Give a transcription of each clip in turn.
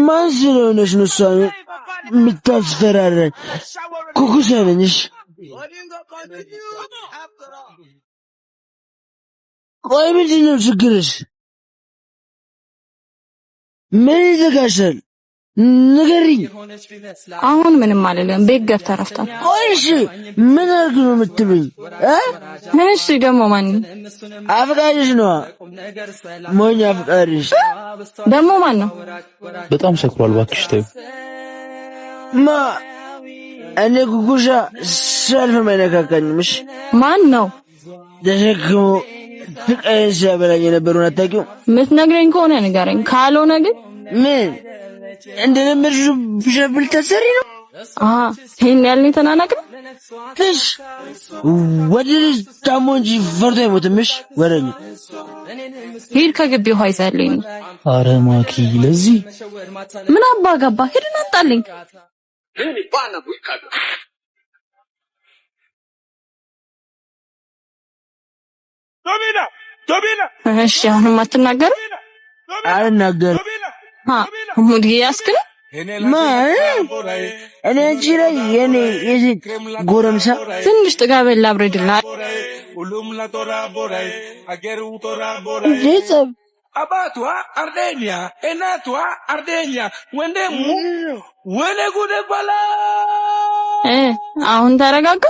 ማን ስለሆነሽ ነው እሷን የምታስፈራራኝ? ኩኩሳ ነኝሽ። ቆይ ምንድን ነው ችግርሽ? ምን ይዘጋሻል? ንገሪኝ። አሁን ምንም አልልም። ቤት ገብተህ ረፍታል። ቆይ እሺ ምን አድርግ ነው የምትሉኝ? እሺ ደግሞ ማን ነው? አፍቃሪሽ ነው። ሞኝ አፍቃሪሽ ደግሞ ማን ነው? በጣም ሰክሯል። እባክሽ ተይው። እኔ ኩኩሻ ሰልፍ ማይነካካኝም። እሺ ማን ነው ተሸክሞ ፍቅሬን ሲያበላኝ የነበረውን አታውቂውም? የምትነግረኝ ከሆነ ንገረኝ፣ ካልሆነ ግን ምን እንደለመድሽው ብሸብል ተሰሪ ነው? ይሄን ያልን የተናናቅን እሺ ወደ ልጅ ታሞ እንጂ ፈርቶ አይሞትምሽ። ወረኝ ሂድ ከግቢ ውሃ ይዘህልኝ። አረ ማኪ ለዚህ ምን አባ ገባ? ሂድና አጣልኝ። እሺ አሁንም አትናገርም? አልናገርም። ሙድ ያስክል እኔ አንቺ ላይ የኔ የዚህ ጎረምሳ ትንሽ ጥጋበል ላብረድላ ጀጸብ abatua Ardenia enatua Ardenia wende gude bala አሁን ተረጋጋ።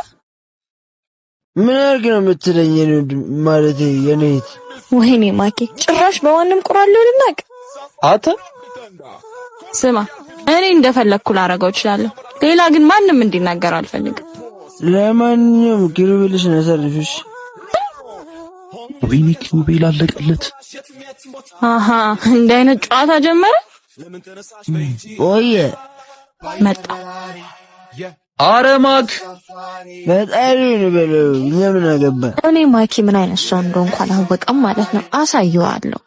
ምን አድርግ ነው የምትለኝ? ማለት የኔት ወይኔ ማኪ ጭራሽ በማንም ቁራለው ልናቅ። አተ ስማ እኔ እንደፈለኩ ላረጋው እችላለሁ። ሌላ ግን ማንም እንዲናገር አልፈልግም። ለማንኛውም ኪሩቤልሽ ነሰርፍሽ። ወይኔ ኪሩቤል አለቀለት። እንደ አይነት ጨዋታ ጀመረ። ኦየ መጣ። አረ ማክ በጣም ነው በለው። ምን አገባ? እኔ ማኪ ምን አይነት ሰው እንደሆነ እንኳን አላወቀም ማለት ነው። አሳየዋለሁ።